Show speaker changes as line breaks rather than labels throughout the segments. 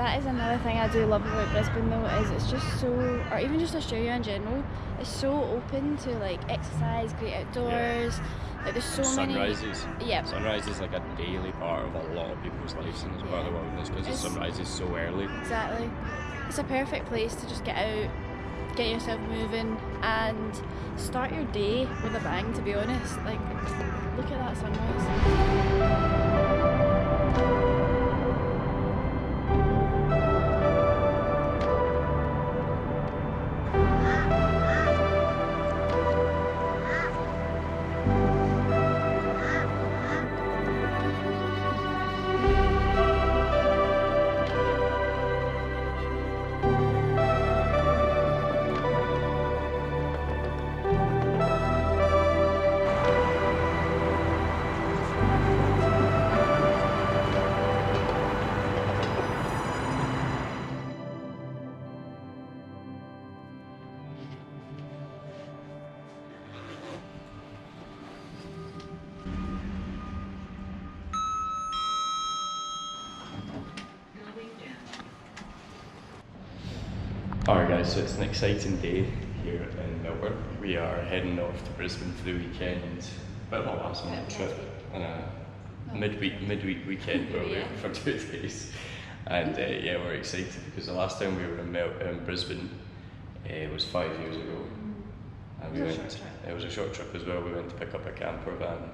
that is another thing I do love about Brisbane though, is it's just so, or even just Australia in general, it's so open to like exercise, great outdoors. Like there's so
sunrises.
many. Yeah.
Sunrise is like a daily part of a lot of people's lives in this part of the world, because the sunrise is so early.
Exactly. It's a perfect place to just get out, get yourself moving, and start your day with a bang. To be honest, like look at that sunrise.
Alright guys, so it's an exciting day here in Melbourne. We are heading off to Brisbane for the weekend. Bit of a last minute trip and a midweek weekend where we're away for 2 days. And yeah, we're excited because the last time we were in Brisbane was 5 years ago. And we went, it was a short trip as well. We went to pick up a camper van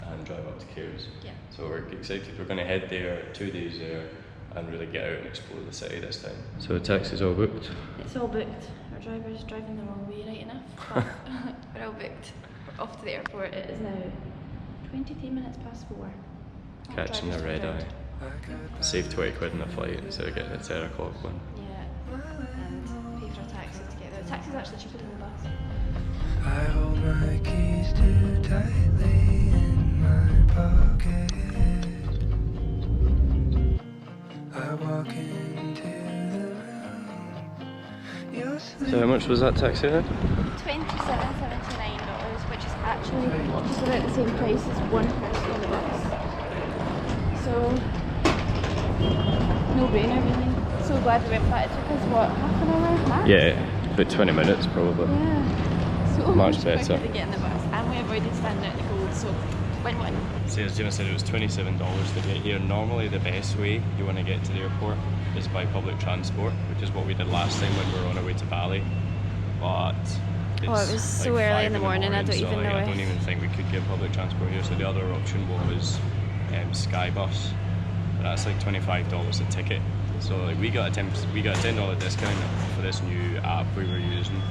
and drive up to Cairns.
Yeah.
So we're excited. We're going to head there, 2 days there, and really get out and explore the city this time. So the taxi's all booked?
It's all booked. Our driver's driving the wrong way right enough, but we're all booked. We're off to the airport. It is now 23 minutes past 4.
Catching the red eye. Save 20 quid on a flight instead of getting the 10 o'clock one.
Yeah, and pay for a taxi to get there. The taxi's actually cheaper than the bus.
I hold my keys too tightly in my pocket. I walk into the room.
So how much was that taxi then?
$27.79, which is actually just about the same price as one person on the bus. So, no brainer really. So glad we went back. It took us what, half an hour max?
Yeah, about 20 minutes probably.
Yeah. So
Much better.
To get in the bus, and we avoided standing out in the cold, so win-win.
So as Gina said, it was $27 to get here. Normally the best way you want to get to the airport is by public transport, which is what we did last time when we were on our way to Bali. But it's
it was so
like
early in the morning, I don't
so
even know
I don't
if...
even think we could get public transport here. So the other option was Skybus. But that's like $25 a ticket. So like we got a $10 discount for this new app we were using,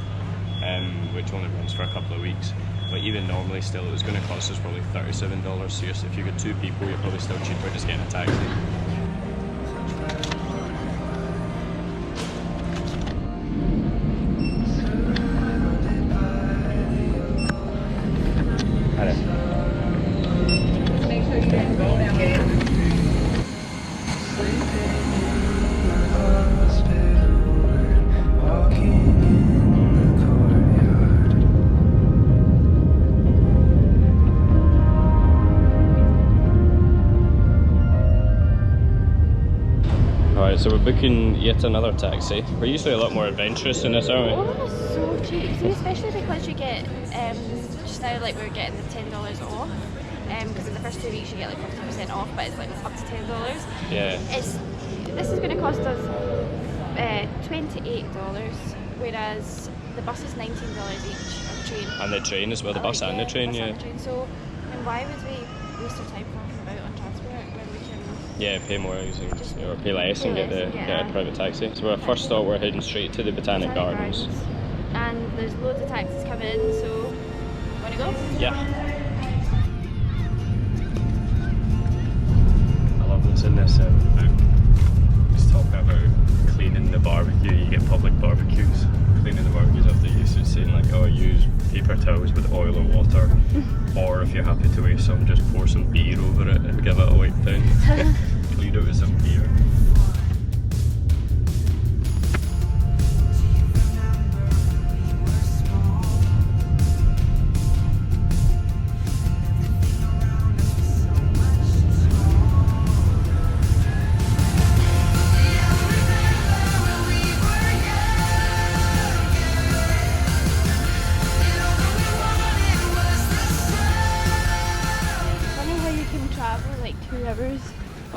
which only runs for a couple of weeks. But even normally still, it was going to cost us probably $37. So if you got 2 people, you're probably still cheaper just getting a taxi.
Make sure you didn't go down there.
Alright, so we're booking yet another taxi. We're usually a lot more adventurous in this, aren't we?
All of them are so cheap, see, especially because you get, just now like we're getting the $10 off, because in the first 2 weeks you get like 50% off, but it's like up to $10.
Yeah.
This is going to cost us $28, whereas the bus is $19 each, or the train.
And the train as well, the bus and the train, yeah.
So, and why would we waste our time talking about on transport when we can...
Yeah, pay more or pay less and get a private taxi. So our first stop, we're heading straight to the Botanic Gardens.
And there's loads of taxis coming in, so wanna go?
Yeah. I love what's in this book. It's talking about cleaning the barbecue. You get public barbecues. Cleaning the barbecues after use. It's saying like, oh, use paper towels with oil or water. Or if you're happy to waste some, just pour some beer over it and give it a wipe down. Clean it with some beer.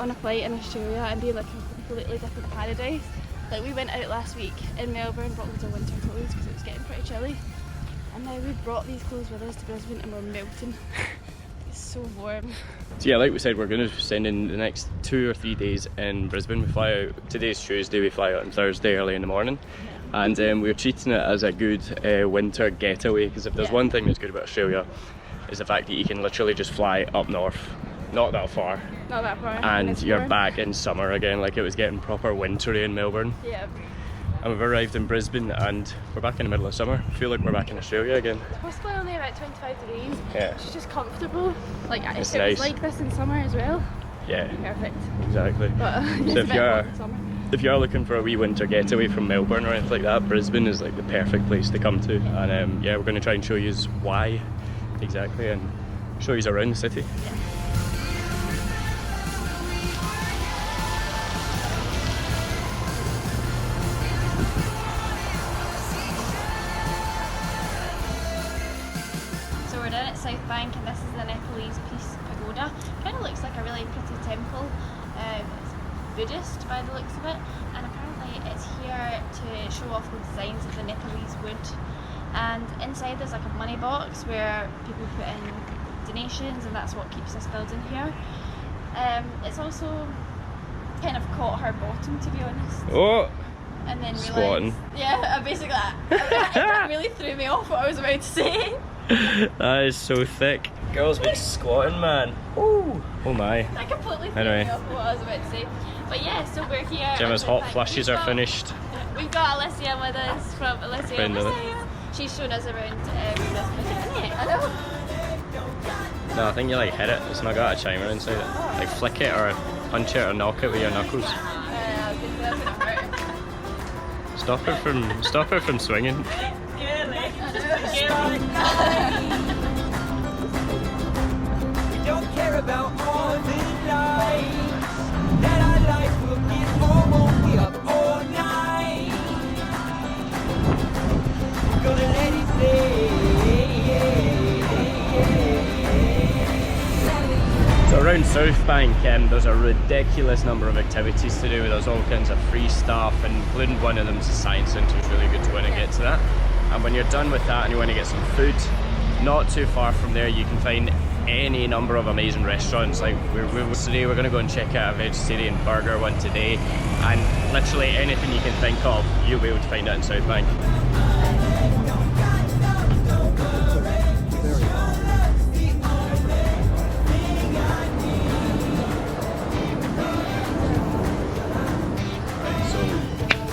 on a flight in Australia and be like a completely different paradise. Like we went out last week in Melbourne, brought loads of winter clothes because it was getting pretty chilly. And now we brought these clothes with us to Brisbane and we're melting. It's so warm.
So yeah, like we said, we're going to spend in the next 2 or 3 days in Brisbane. We fly out, today's Tuesday, we fly out on Thursday early in the morning. And we're treating it as a good winter getaway, because if there's one thing that's good about Australia, is the fact that you can literally just fly up north, not that far, and you're back in summer again. Like it was getting proper wintry in Melbourne.
Yeah.
And we've arrived in Brisbane and we're back in the middle of summer. I feel like we're back in Australia again.
It's possibly only about 25 degrees,
Yeah.
which is just comfortable. Like
It's
if it
nice.
was like this in summer as well,
Yeah,
perfect.
exactly.
But
So
it's a bit hot in summer.
if you are looking for a wee winter getaway from Melbourne or anything like that, Brisbane is like the perfect place to come to. And yeah, we're going to try and show you why exactly and show you around the city.
So we're down at South Bank and this is the Nepalese Peace Pagoda. Kind of looks like a really pretty temple. It's Buddhist by the looks of it, and apparently it's here to show off the designs of the Nepalese wood. And inside there's like a money box where people put in donations, and that's what keeps this building here. It's also kind of caught her bottom, to be honest.
Oh!
And then
Squatting.
realised, yeah, basically that really threw me off what I was about to say.
That is so thick. Girls be squatting, man. Ooh. Oh my.
I completely threw
Anyway.
me off what I was about to say. But yeah, so we're here.
Gemma's
at
hot
Botanic.
flashes
We've
are
got-
finished.
We've got Alicia with us from Alicia.
Friend of it.
She's shown us around Brisbane. I know.
No, I think you like hit it. It's not got a chimer inside it. Like flick it or punch it or knock it with your knuckles.
That's gonna hurt.
Stop her from swinging.
Don't care about all the lights that our life will get or won't be up all night. Gonna let it
So around South Bank, there's a ridiculous number of activities to do. There's all kinds of free stuff, including one of them's the Science Centre. It's really good to want to get to that. And when you're done with that and you want to get some food, not too far from there you can find any number of amazing restaurants. Like today we're going to go and check out a vegetarian burger one today, and literally anything you can think of you'll be able to find out in South Bank.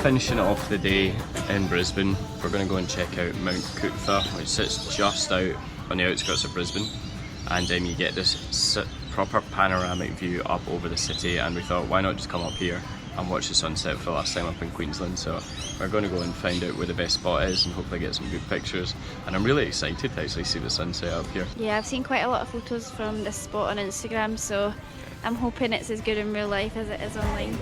Finishing off the day in Brisbane, we're going to go and check out Mount Cootha, which sits just out on the outskirts of Brisbane, and you get this proper panoramic view up over the city, and we thought why not just come up here and watch the sunset for the last time up in Queensland. So we're going to go and find out where the best spot is and hopefully get some good pictures, and I'm really excited to actually see the sunset up here.
Yeah, I've seen quite a lot of photos from this spot on Instagram, so I'm hoping it's as good in real life as it is online.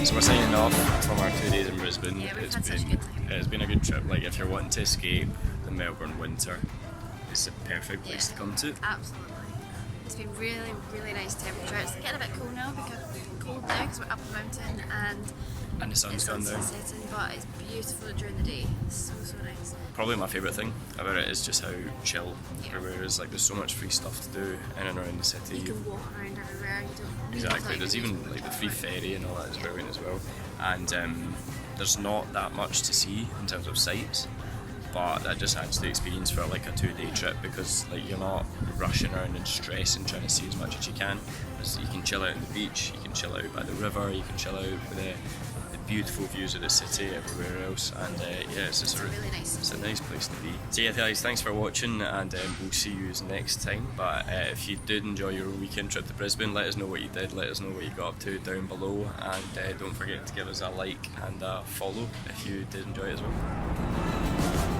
So we're signing off from our 2 days in Brisbane.
Yeah, we've had such a good time.
It's been a good trip. Like if you're wanting to escape the Melbourne winter, it's the perfect place to come to.
Absolutely. It's been really, really nice temperature. It's getting a bit cold now because we're up the mountain
And the sun's gone down.
setting, but it's beautiful during the day. It's so, so nice.
Probably my favourite thing about it is just how chill
Yeah.
everywhere is. Like there's so much free stuff to do in and around the city.
You can walk around everywhere. You don't
Exactly. There's even like the free ferry and all that is brilliant as well. And there's not that much to see in terms of sights, but that just adds to the experience for like a 2-day trip, because like you're not rushing around and stressing trying to see as much as you can. You can chill out on the beach, you can chill out by the river, you can chill out with the beautiful views of the city everywhere else, and yeah, it's just
Really nice.
it's a nice place to be. So yeah guys, thanks for watching, and we'll see you next time. But if you did enjoy your weekend trip to Brisbane, let us know what you did, let us know what you got up to down below, and don't forget to give us a like and a follow if you did enjoy it as well.